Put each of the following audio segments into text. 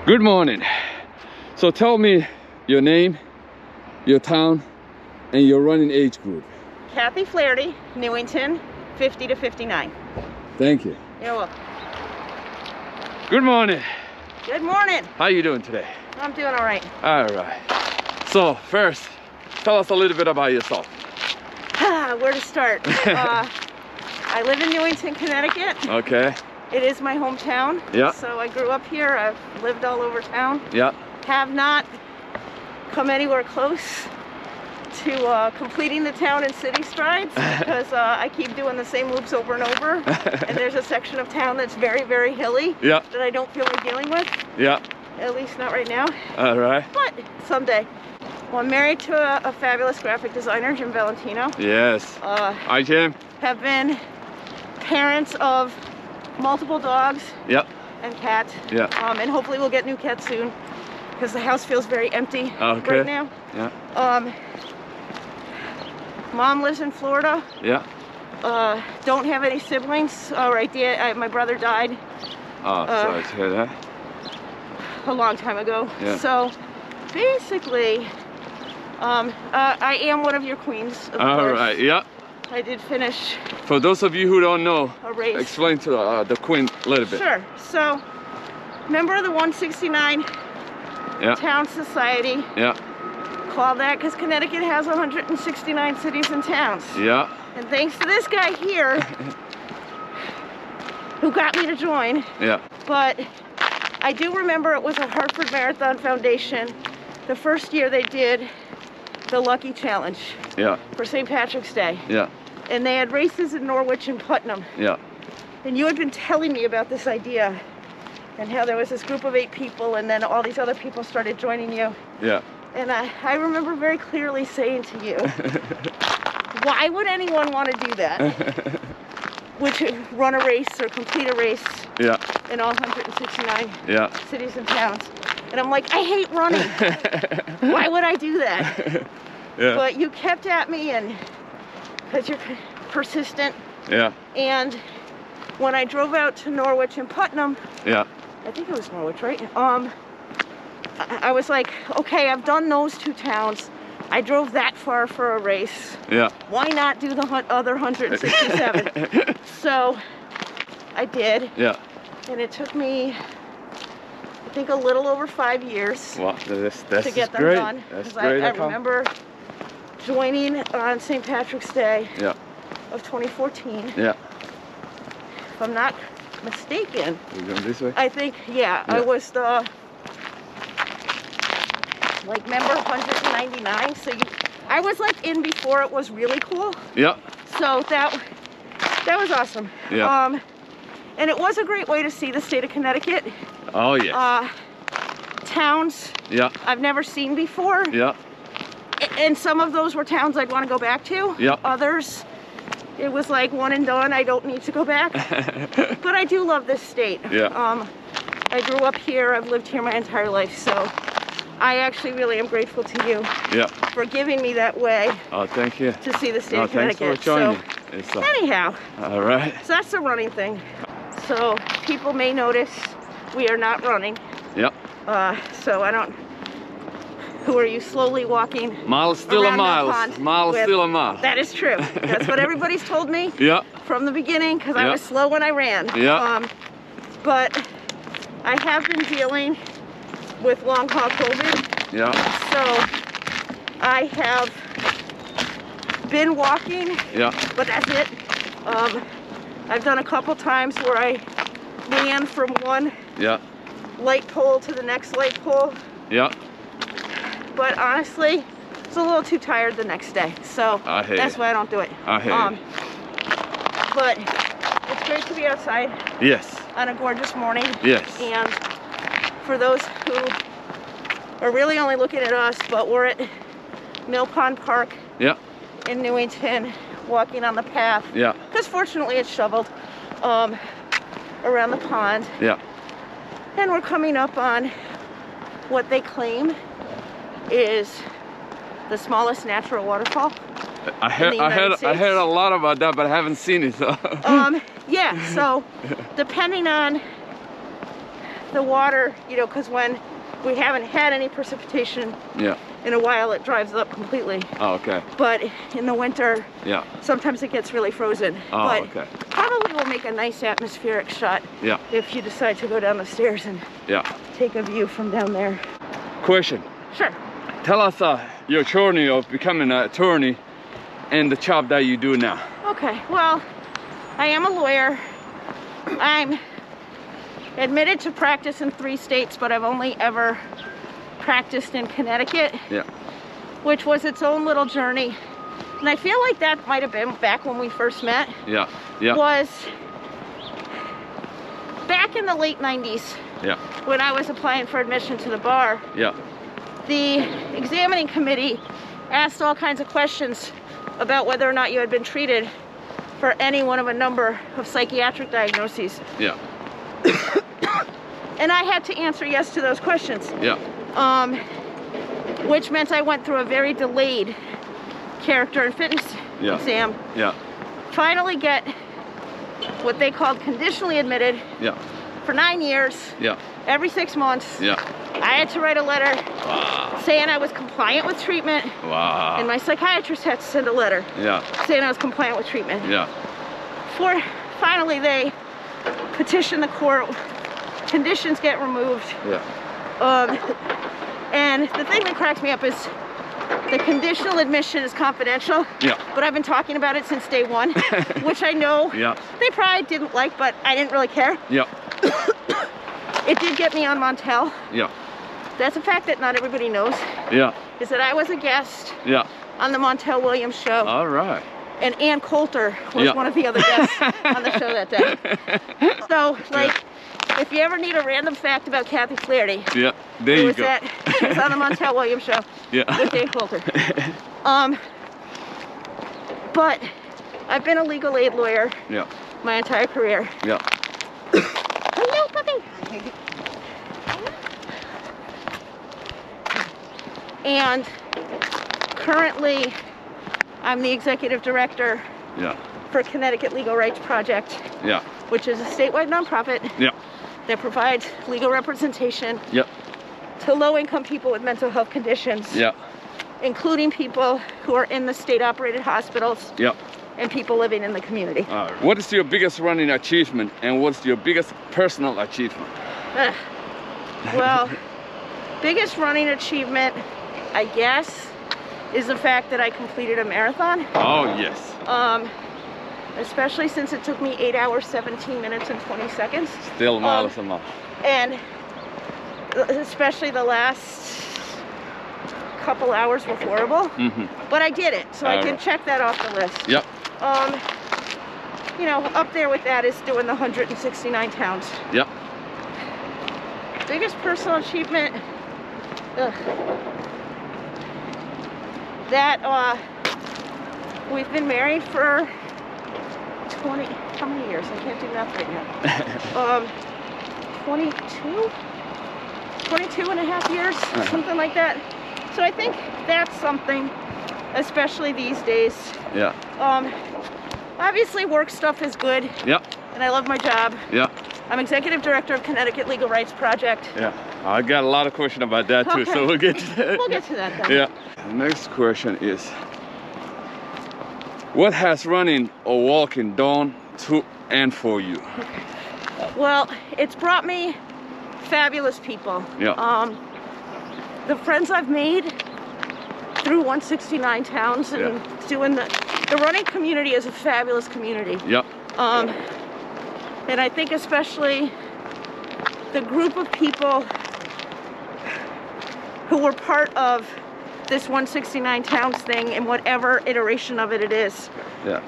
Good morning. So tell me your name, your town, and your running age group. Kathy Flaherty, Newington, 50 to 59. Thank you. You're welcome. Good morning. Good morning. How you doing today? I'm doing all right. All right. So first, tell us a little bit about yourself. Where to start? I live in Newington, Connecticut. Okay. It is my hometown. Yeah. So I grew up here. I've lived all over town. Yeah. Have not come anywhere close to completing the town in city strides because I keep doing the same loops over and over. And there's a section of town that's very, very hilly. Yeah. That I don't feel like dealing with. Yeah. At least not right now. All right. But someday. Well, I'm married to a fabulous graphic designer, Jim Valentino. Yes. Hi, Jim. Have been parents of multiple dogs. Yep. And cats. Yeah. And hopefully we'll get new cats soon because the house feels very empty Okay. right now. Yeah. Mom lives in Florida. Yeah. Don't have any siblings. My brother died Oh, sorry to hear that. a long time ago. Yeah. So basically, I am one of your queens. Of All course. right. Yeah. I did finish For those of you who don't know, a race. explain to the Queen a little bit. Sure. So, member of the 169 Yeah. Town Society. Yeah. Called that because Connecticut has 169 cities and towns. Yeah. And thanks to this guy here, who got me to join. Yeah. But I do remember it was a Hartford Marathon Foundation. The first year they did the Lucky Challenge Yeah. for St. Patrick's Day. Yeah. And they had races in Norwich and Putnam. Yeah. And you had been telling me about this idea and how there was this group of 8 people and then all these other people started joining you. Yeah. And I remember very clearly saying to you, why would anyone want to do that? Which run a race or complete a race Yeah. in all 169 Yeah. cities and towns. And I'm like, I hate running. Why would I do that? Yeah. But you kept at me, and because you're persistent. Yeah. And when I drove out to Norwich and Putnam, Yeah. I think it was Norwich, right? I was like, okay, I've done those 2 towns. I drove that far for a race. Yeah. Why not do the other 167? So I did. Yeah. And it took me, I think, a little over 5 years Well, that's to get them great. done. That's 'Cause great. I remember joining on St. Patrick's Day Yeah. of 2014. Yeah. If I'm not mistaken, We're going this way. I think, yeah. I was the member 199. So I was in before it was really cool. Yeah. So that was awesome. Yeah. And it was a great way to see the state of Connecticut. Oh yeah. Towns Yeah. I've never seen before. Yeah. And some of those were towns I'd want to go back to. Yeah. Others, it was like one and done. I don't need to go back. But I do love this state. Yeah. I grew up here. I've lived here my entire life. So I actually really am grateful to you Yeah. for giving me that way Oh, thank you. to see the state Oh, of thanks Connecticut. for joining. So anyhow, All right. so that's the running thing. So people may notice we are not running. Yeah. So I don't. Who are you slowly walking? Mile is still a around the mile. pond Mile is with? still a mile. That is true. That's what everybody's told me Yeah. from the beginning because I Yeah. was slow when I ran. Yeah. But I have been dealing with long haul COVID. Yeah. So I have been walking, Yeah. but that's it. I've done a couple times where I ran from one Yeah. light pole to the next light pole. Yeah. But honestly, it's a little too tired the next day. So I hear that's you. why I don't do it. I hear you. But it's great to be outside Yes. on a gorgeous morning. Yes. And for those who are really only looking at us, but we're at Mill Pond Park Yeah. in Newington, walking on the path. Yeah. Because fortunately it's shoveled around the pond. Yeah. And we're coming up on what they claim is the smallest natural waterfall. I heard a lot about that, but I haven't seen it. So. Yeah, so depending on the water, you know, because when we haven't had any precipitation Yeah. in a while, it dries up completely. Oh, okay. But in the winter, Yeah. sometimes it gets really frozen. Oh, but okay. probably will make a nice atmospheric shot Yeah. if you decide to go down the stairs and Yeah. take a view from down there. Question. Sure. Tell us your journey of becoming an attorney and the job that you do now. Okay, well, I am a lawyer. I'm admitted to practice in 3 states, but I've only ever practiced in Connecticut, Yeah. which was its own little journey. And I feel like that might have been back when we first met. Yeah. Yeah. Was back in the late 90s Yeah. when I was applying for admission to the bar. Yeah. The examining committee asked all kinds of questions about whether or not you had been treated for any one of a number of psychiatric diagnoses. Yeah. And I had to answer yes to those questions. Yeah. Which meant I went through a very delayed character and fitness Yeah. exam. Yeah. Finally get what they called conditionally admitted Yeah. for 9 years, Yeah. every 6 months. Yeah. I had to write a letter Wow. saying I was compliant with treatment, Wow. and my psychiatrist had to send a letter Yeah. saying I was compliant with treatment. Yeah. Finally they petition the court, conditions get removed. Yeah. And the thing that cracks me up is the conditional admission is confidential. Yeah. But I've been talking about it since day one, which I know Yeah. they probably didn't like, but I didn't really care. Yeah. It did get me on Montel. Yeah. That's a fact that not everybody knows, Yeah. is is that I was a guest Yeah. on the Montel Williams show, All right. and Ann Coulter was Yeah. one of the other guests on the show that day. So, like, if you ever need a random fact about Kathy Flaherty, Yeah. There it you was go. that it was on the Montel Williams show Yeah. with Ann Coulter. But I've been a legal aid lawyer Yeah. my entire career. Yeah. Hello, puppy. And currently, I'm the executive director Yeah. for Connecticut Legal Rights Project, Yeah. which is a statewide nonprofit Yeah. that provides legal representation Yeah. to low-income people with mental health conditions, Yeah. including people who are in the state-operated hospitals Yeah. and people living in the community. All right. What is your biggest running achievement and what's your biggest personal achievement? Ugh. Well, biggest running achievement, I guess, is the fact that I completed a marathon. Oh, yes. Especially since it took me 8 hours, 17 minutes, and 20 seconds. Still miles a month. And especially the last couple hours were horrible. Mm-hmm. But I did it, so I can Alright. check that off the list. Yep. You know, up there with that is doing the 169 towns. Yep. Biggest personal achievement, ugh. That we've been married for 20, how many years? I can't do math right now. 22 and a half years, something like that. So I think that's something, especially these days. Yeah. Obviously work stuff is good, Yep. and I love my job. Yeah. I'm executive director of Connecticut Legal Rights Project. Yeah. I got a lot of questions about that too, Okay. so we'll get to that. We'll get to that then. Yeah. The next question is, what has running or walking done to and for you? Well, it's brought me fabulous people. Yeah. The friends I've made through 169 towns and doing the running community is a fabulous community. Yeah. And I think especially the group of people who were part of this 169 towns thing in whatever iteration of it is Yeah.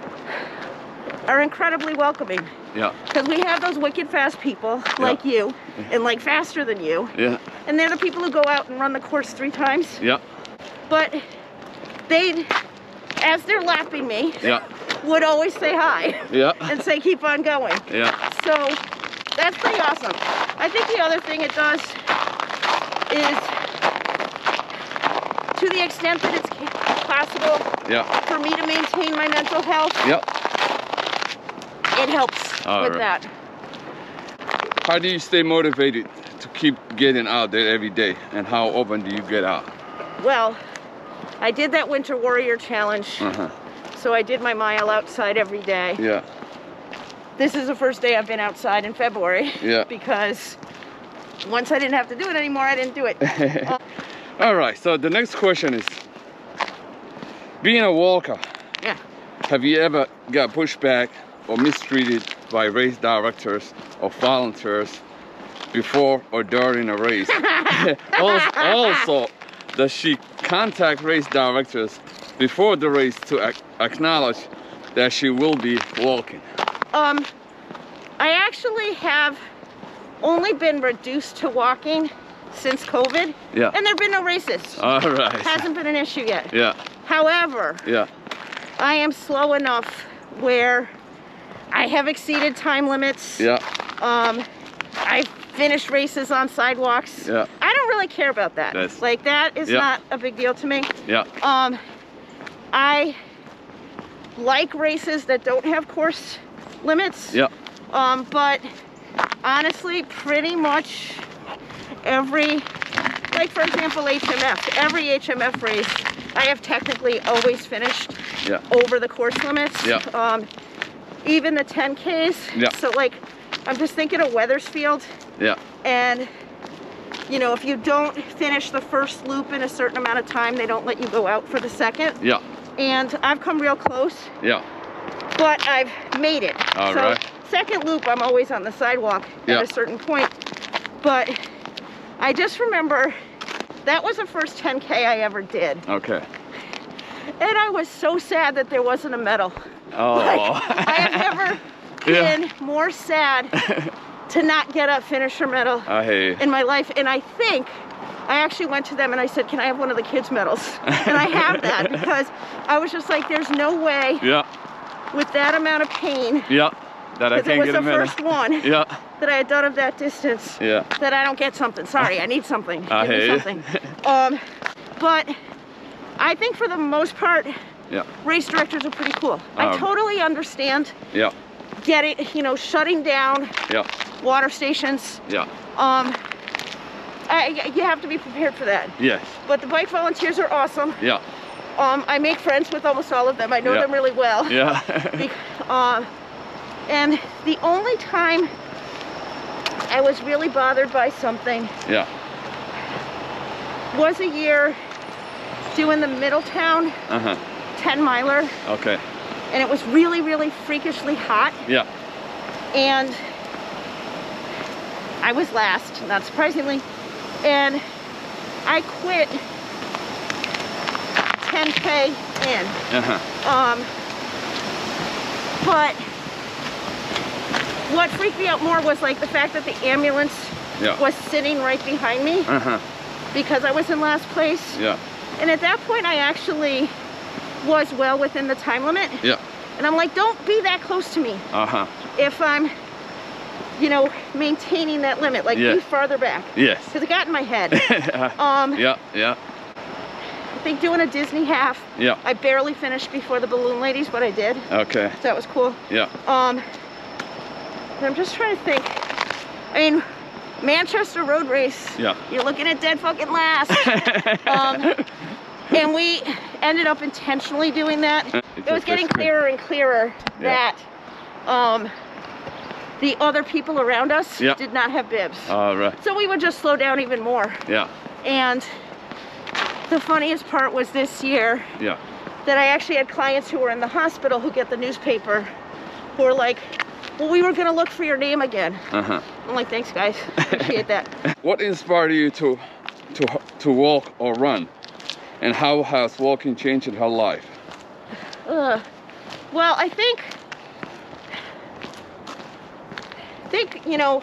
are incredibly welcoming. Yeah. Because we have those wicked fast people like you and like faster than you. Yeah. And they're the people who go out and run the course 3 times. Yeah. But they, as they're lapping me, Yeah. would always say hi Yeah. and say keep on going. Yeah. So that's pretty awesome. I think the other thing it does is, to the extent that it's possible Yeah. for me to maintain my mental health, Yeah. it helps All with right. that. How do you stay motivated getting out there every day, and how often do you get out? Well, I did that Winter Warrior Challenge. Uh-huh. So I did my mile outside every day. Yeah. This is the first day I've been outside in February. Yeah. Because once I didn't have to do it anymore, I didn't do it. All right, so the next question is, being a walker, Yeah. have you ever got pushed back or mistreated by race directors or volunteers before or during a race? Also, does she contact race directors before the race to acknowledge that she will be walking? I actually have only been reduced to walking since COVID. Yeah. And there have been no races. All right. Hasn't been an issue yet. Yeah. However, Yeah. I am slow enough where I have exceeded time limits. Yeah. I've finished races on sidewalks. Yeah. I don't really care about that. That's- Like that is Yeah. not a big deal to me. Yeah. I like races that don't have course limits. Yeah. But honestly, pretty much every, like for example, HMF, every HMF race, I have technically always finished Yeah. over the course limits. Yeah. Even the 10Ks. Yeah. So like, I'm just thinking of Wethersfield, Yeah. and you know, if you don't finish the first loop in a certain amount of time, they don't let you go out for the second. Yeah. And I've come real close, Yeah. but I've made it. All so right. second loop, I'm always on the sidewalk Yeah. at a certain point. But I just remember that was the first 10K I ever did. Okay. And I was so sad that there wasn't a medal. Oh. Like, I have never Yeah. been more sad to not get a finisher medal I hear you. in my life. And I think I actually went to them and I said, can I have one of the kids' medals? And I have that because I was just like, there's no way Yeah. with that amount of pain, Yeah. That I because it can't was get the a medal. first one Yeah. that I had done of that distance, Yeah. that I don't get something. Sorry, I need something. I Give me hear you. something. But I think for the most part, Yeah. race directors are pretty cool. I Um, totally understand Yeah. getting, you know, shutting down Yeah. water stations. Yeah. You have to be prepared for that. Yes. But the bike volunteers are awesome. Yeah. I make friends with almost all of them. I know Yeah. them really well. Yeah. And the only time I was really bothered by something Yeah. was a year doing the Middletown Uh-huh. 10 miler, Okay. and it was really, really freakishly hot, Yeah. and I was last, not surprisingly, and I quit 10K in. Uh-huh. But what freaked me out more was like the fact that the ambulance Yeah. was sitting right behind me Uh-huh. because I was in last place. Yeah. And at that point, I actually was well within the time limit. Yeah. And I'm like, don't be that close to me Uh-huh. if I'm, you know, maintaining that limit. Like, Yeah. be farther back. Yes. Because it got in my head. Yeah. Yeah. I think doing a Disney half, Yeah. I barely finished before the balloon ladies, but I did. Okay. So that was cool. Yeah. And I'm just trying to think. I mean, Manchester road race. Yeah. You're looking at dead fucking last. And we ended up intentionally doing that. It was getting clearer and clearer Yeah. that the other people around us Yeah. did not have bibs. All right. So we would just slow down even more. Yeah. And the funniest part was this year Yeah. that I actually had clients who were in the hospital who get the newspaper who were like, well, we were gonna look for your name again. Uh-huh. I'm like, thanks guys, appreciate that. What inspired you to walk or run? And how has walking changed her life? Well, I think, you know,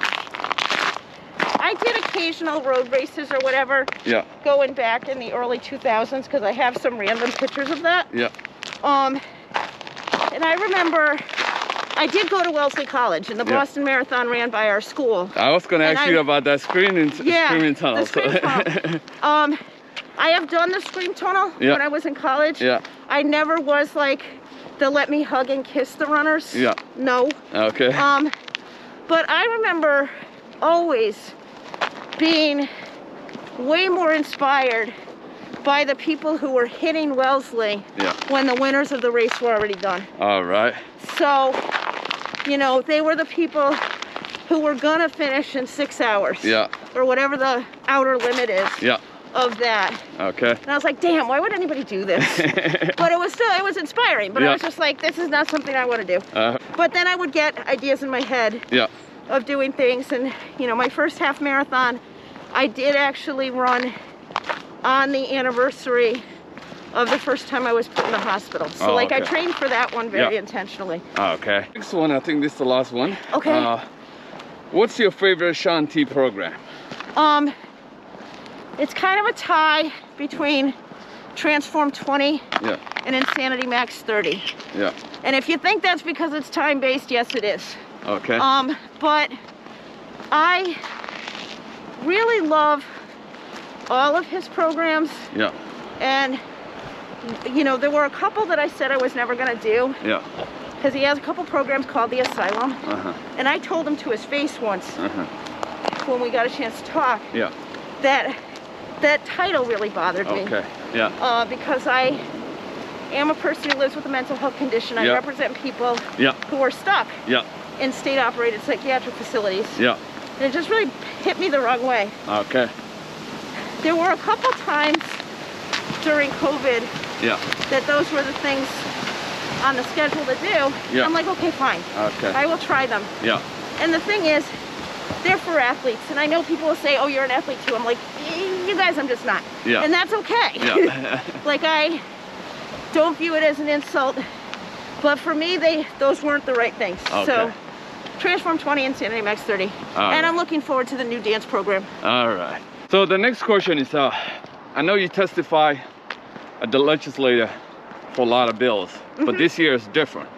I did occasional road races or whatever, Yeah. going back in the early 2000s, because I have some random pictures of that. Yeah. And I remember I did go to Wellesley College, and the Yeah. Boston Marathon ran by our school. I was gonna And ask you about that screaming tunnel. the scream tunnel. I have done the scream tunnel Yeah. when I was in college. Yeah. I never was like the let me hug and kiss the runners. Yeah. No. Okay. But I remember always being way more inspired by the people who were hitting Wellesley when the winners of the race were already done. All right. So, you know, they were the people who were gonna finish in 6 hours. Yeah. Or whatever the outer limit is. Yeah. Of that. Okay. And I was like, damn, why would anybody do this? But it was inspiring. But I was just like, this is not something I want to do. But then I would get ideas in my head of doing things. And, you know, my first half marathon, I did actually run on the anniversary of the first time I was put in the hospital. So I trained for that one very intentionally. Okay. Next one, I think this is the last one. Okay. What's your favorite Shaun T program? It's kind of a tie between Transform 20 and Insanity Max 30. Yeah. And if you think that's because it's time-based, yes it is. Okay. But I really love all of his programs. Yeah. And, you know, there were a couple that I said I was never gonna do. Yeah. Because he has a couple programs called The Asylum. And I told him to his face once, when we got a chance to talk, that title really bothered me. Okay. Yeah. Because I am a person who lives with a mental health condition. I represent people who are stuck in state-operated psychiatric facilities. Yeah. And it just really hit me the wrong way. Okay. There were a couple times during COVID that those were the things on the schedule to do. I'm like, okay, fine. Okay. I will try them. Yeah. And the thing is, they're for athletes. And I know people will say, oh, you're an athlete too. I'm like, you guys, I'm just not. Yeah. And that's okay. Yeah. Like, I don't view it as an insult. But for me, those weren't the right things. Okay. So, Transform 20 and Insanity Max 30. And I'm looking forward to the new dance program. All right. So the next question is, I know you testify at the legislature for a lot of bills, but this year is different.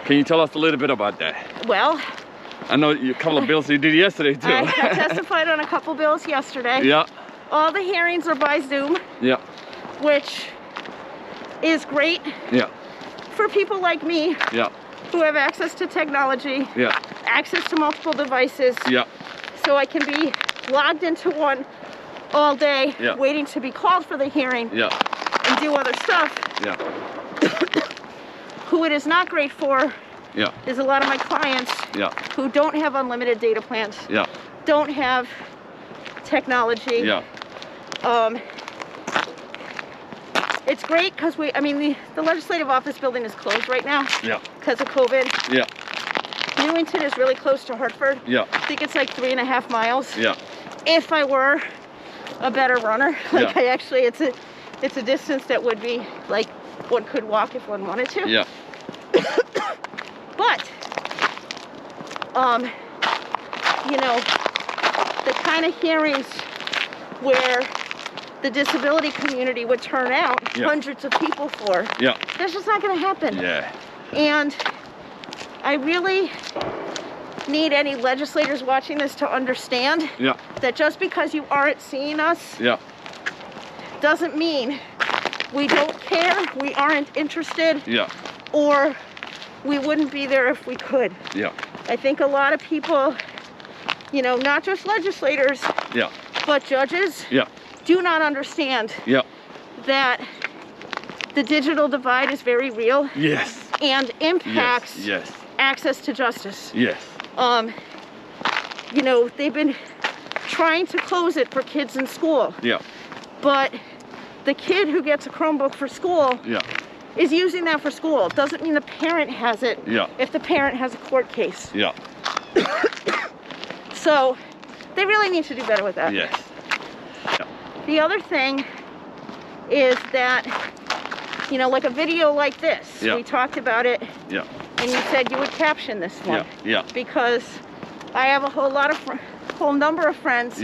Can you tell us a little bit about that? Well, I know a couple of bills you did yesterday too. I testified on a couple bills yesterday. Yeah. All the hearings are by Zoom. Yeah. Which is great. Yeah. For people like me. Yeah. Who have access to technology. Yeah. Access to multiple devices. Yeah. So I can be logged into one all day, waiting to be called for the hearing. Yeah. And do other stuff. Yeah. Who it is not great for is a lot of my clients who don't have unlimited data plans, don't have technology. It's great because the legislative office building is closed right now because of COVID. Newington is really close to Hartford. I think it's like 3.5 miles. If I were a better runner, like it's a distance that would be like one could walk if one wanted to. But you know, the kind of hearings where the disability community would turn out hundreds of people for, that's just not going to happen. And I really need any legislators watching this to understand that just because you aren't seeing us doesn't mean we don't care, we aren't interested, or we wouldn't be there if we could. I think a lot of people, you know, not just legislators, but judges, do not understand that the digital divide is very real and impacts access to justice. You know, they've been trying to close it for kids in school. But the kid who gets a Chromebook for school is using that for school. It doesn't mean the parent has it if the parent has a court case. So they really need to do better with that. The other thing is that, you know, like a video like this, we talked about it, and you said you would caption this one. Because I have a whole number of friends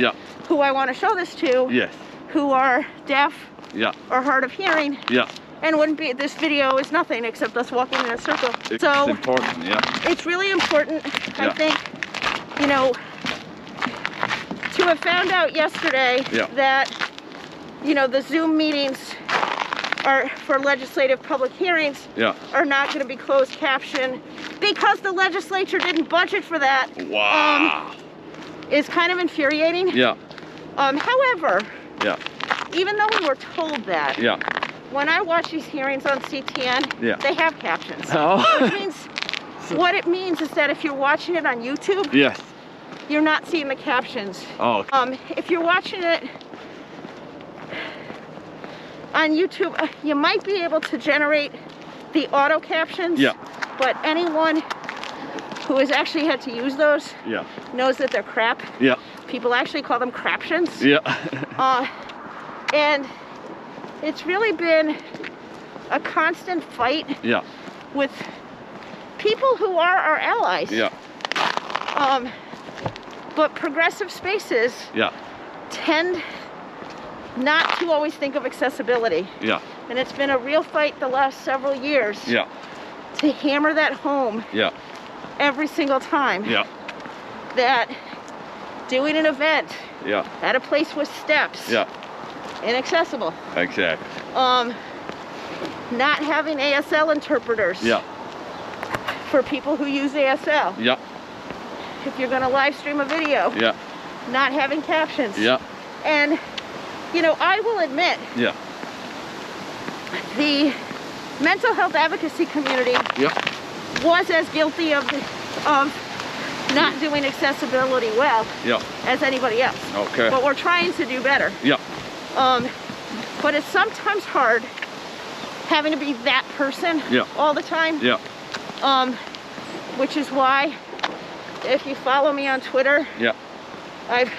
who I want to show this to, who are deaf or hard of hearing, and wouldn't be, this video is nothing except us walking in a circle. It's so important, it's really important, I think, you know, to have found out yesterday that, you know, the Zoom meetings are for legislative public hearings are not going to be closed caption because the legislature didn't budget for that. Wow. Is kind of infuriating. However, Yeah. even though we were told that, Yeah. when I watch these hearings on CTN, Yeah. they have captions. Oh. Which means, what it means is that if you're watching it on YouTube, Yes. you're not seeing the captions. Oh. If you're watching it on YouTube, you might be able to generate the auto captions. Yeah. But anyone who has actually had to use those Yeah. knows that they're crap. Yeah. People actually call them craptions. Yeah. And it's really been a constant fight Yeah. with people who are our allies. Yeah. But progressive spaces Yeah. tend not to always think of accessibility. Yeah. And it's been a real fight the last several years Yeah. to hammer that home Yeah. every single time. Yeah. That doing an event Yeah. at a place with steps, Yeah. inaccessible. Exactly. Not having ASL interpreters Yeah. for people who use ASL. Yeah. If you're gonna live stream a video, Yeah. not having captions. Yeah. And, you know, I will admit, Yeah. the mental health advocacy community Yeah. was as guilty of not doing accessibility well Yeah. as anybody else. Okay. But we're trying to do better. Yeah. But it's sometimes hard having to be that person Yeah. all the time. Yeah. Which is why, if you follow me on Twitter, Yeah. I've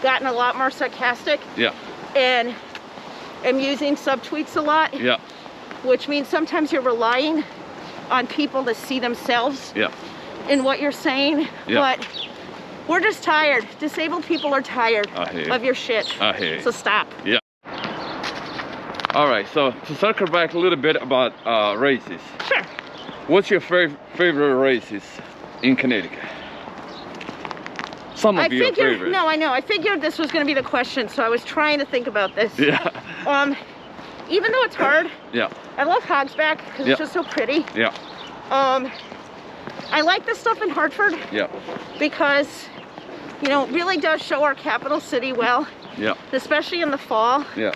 gotten a lot more sarcastic Yeah. and am using subtweets a lot, Yeah. which means sometimes you're relying on people to see themselves Yeah. in what you're saying. Yeah. But we're just tired. Disabled people are tired I hear you. of your shit. I hear you. So stop. Yeah. All right. So to circle back a little bit about races. Sure. What's your favorite races in Connecticut? Some of your favorite. No, I know. I figured this was going to be the question, so I was trying to think about this. Yeah. Even though it's hard, Yeah. I love Hogsback because Yeah. it's just so pretty. Yeah. I like the stuff in Hartford Yeah. because, you know, it really does show our capital city well, Yeah. especially in the fall, Yeah.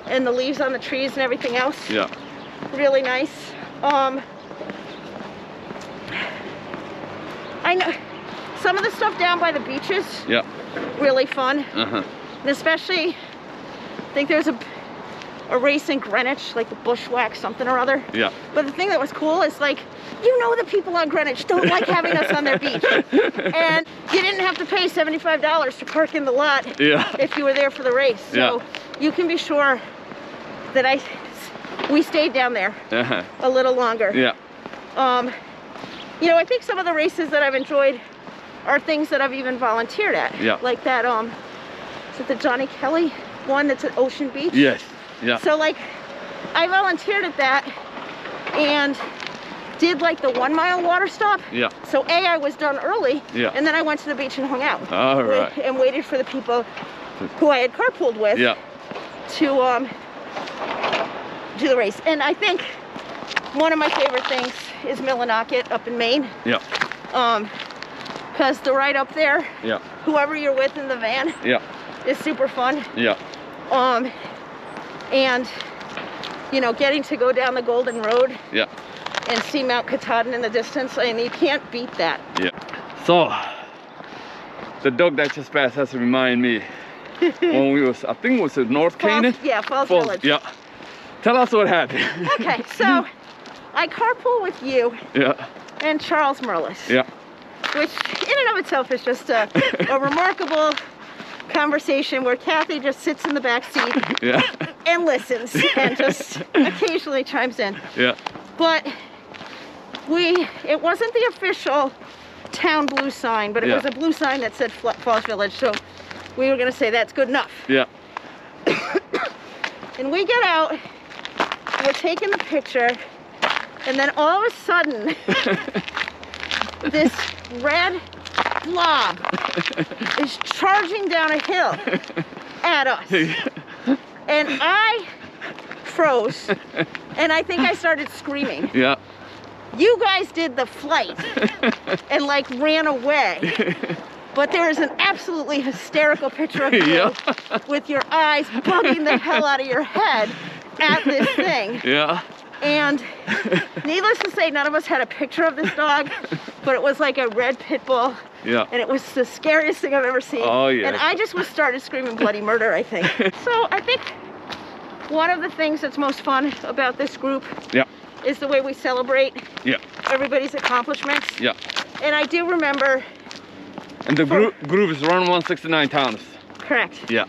and the leaves on the trees and everything else. Yeah. Really nice. I know some of the stuff down by the beaches, Yeah. really fun. Uh-huh. And especially, I think there's a race in Greenwich, like the Bushwhack something or other. Yeah. But the thing that was cool is, like, you know, the people on Greenwich don't like having us on their beach. And you didn't have to pay $75 to park in the lot Yeah. if you were there for the race. So Yeah. you can be sure that we stayed down there Uh-huh. a little longer. Yeah. You know, I think some of the races that I've enjoyed are things that I've even volunteered at. Yeah. Like that, is it the Johnny Kelly one that's at Ocean Beach? Yes. Yeah. So, like, I volunteered at that and did like the 1 mile water stop. Yeah. So I was done early. Yeah. And then I went to the beach and hung out. All right. And waited for the people who I had carpooled with Yeah. to do the race. And I think one of my favorite things is Millinocket up in Maine. Yeah. Because the ride up there, Yeah. whoever you're with in the van, Yeah. is super fun. Yeah. And, you know, getting to go down the Golden Road Yeah. and see Mount Katahdin in the distance, I mean, you can't beat that. Yeah. So the dog that just passed has to remind me when we was, I think it was in North Canaan. Falls Village. Yeah. Tell us what happened. Okay, so I carpool with you Yeah. and Charles Merlis. Yeah. Which in and of itself is just a remarkable conversation where Kathy just sits in the back seat Yeah. and listens and just occasionally chimes in. Yeah. But it wasn't the official town blue sign, but it Yeah. was a blue sign that said Falls Village, so we were gonna say that's good enough. Yeah. And we get out, we're taking the picture, and then all of a sudden, this red blob is charging down a hill at us. And I froze, and I think I started screaming. Yeah. You guys did the flight and like ran away. But there is an absolutely hysterical picture of you Yeah. with your eyes bugging the hell out of your head at this thing. Yeah. And needless to say, none of us had a picture of this dog, but it was like a red pit bull. Yeah. And it was the scariest thing I've ever seen. Oh, yeah. And I just started screaming bloody murder, I think. So I think one of the things that's most fun about this group Yeah. is the way we celebrate Yeah. everybody's accomplishments. Yeah. And I do remember, And the group is around 169 towns. correct, Yeah.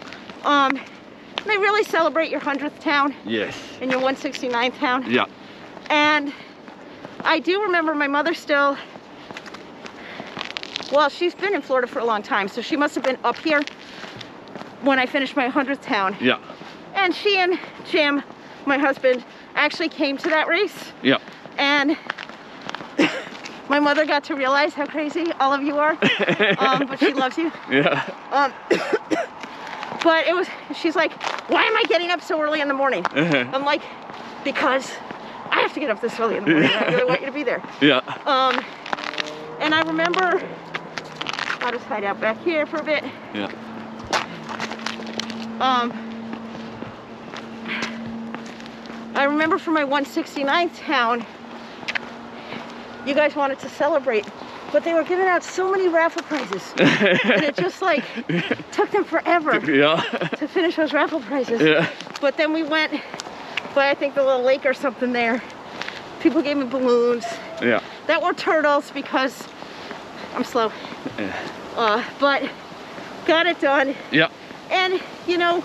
they really celebrate your 100th town Yes. and your 169th town. Yeah. And I do remember my mother still, well, she's been in Florida for a long time, so she must have been up here when I finished my 100th town. Yeah. And she and Jim, my husband, actually came to that race. Yeah. And my mother got to realize how crazy all of you are, but she loves you. Yeah. But it was, she's like, why am I getting up so early in the morning? I'm like, because I have to get up this early in the morning. I really want you to be there. Yeah. And I remember, I'll just hide out back here for a bit. Yeah. I remember for my 169th town, you guys wanted to celebrate, but they were giving out so many raffle prizes. And it just like took them forever Yeah. to finish those raffle prizes. Yeah. But then we went by, I think, the little lake or something there. People gave me balloons Yeah. that were turtles because I'm slow. Yeah. But got it done. Yeah. And you know,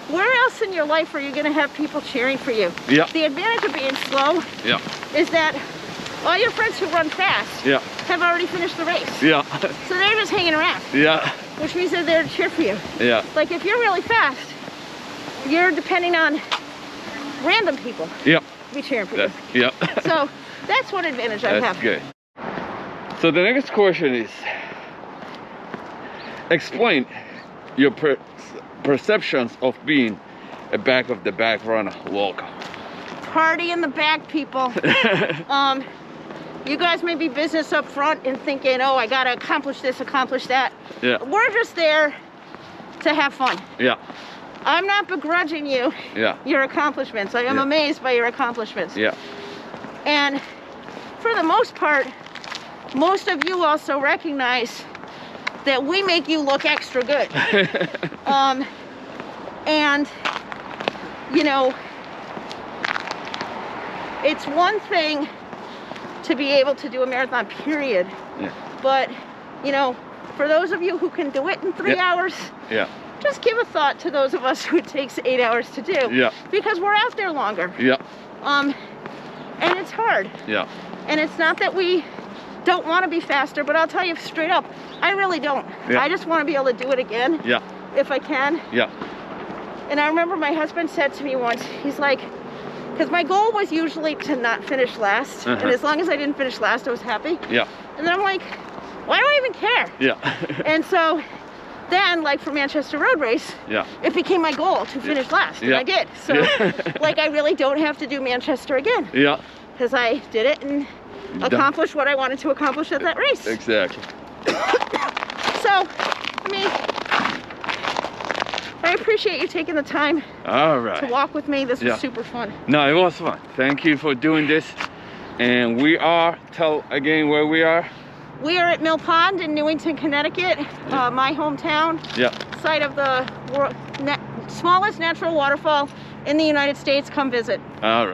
where else in your life are you gonna have people cheering for you? Yeah. The advantage of being slow Yeah. is that all your friends who run fast Yeah. have already finished the race. Yeah. So they're just hanging around, Yeah. which means they're there to cheer for you. Yeah. Like if you're really fast, you're depending on random people Yeah. to be cheering for That's, you. yeah. So that's one advantage I That's have. good. So the next question is, explain your perceptions of being a back of the back runner walker. Party in the back, people. You guys may be business up front and thinking, oh, I gotta accomplish this, accomplish that. Yeah. We're just there to have fun. Yeah. I'm not begrudging you Yeah. your accomplishments. I am Yeah. amazed by your accomplishments. Yeah. And for the most part, most of you also recognize that we make you look extra good. And, you know, it's one thing to be able to do a marathon, period. Yeah. But, you know, for those of you who can do it in 3 Yeah. hours, Yeah. just give a thought to those of us who it takes 8 hours to do. Yeah. Because we're out there longer. Yeah. And it's hard. Yeah. And it's not that we don't want to be faster, but I'll tell you straight up, I really don't. Yeah. I just want to be able to do it again Yeah. if I can. Yeah. And I remember my husband said to me once, he's like, because my goal was usually to not finish last. And as long as I didn't finish last, I was happy. Yeah. And then I'm like, why do I even care? Yeah. And so then, like for Manchester Road Race, Yeah. it became my goal to finish last, and Yeah. I did. So, Yeah. like, I really don't have to do Manchester again, Yeah. because I did it and accomplished what I wanted to accomplish at that race. Exactly. So, I mean, I appreciate you taking the time All to right. walk with me. This was Yeah. super fun. No, it was fun. Thank you for doing this. And we are, tell again where we are. We are at Mill Pond in Newington, Connecticut, my hometown, Yeah. site of the smallest natural waterfall in the United States. Come visit. All right.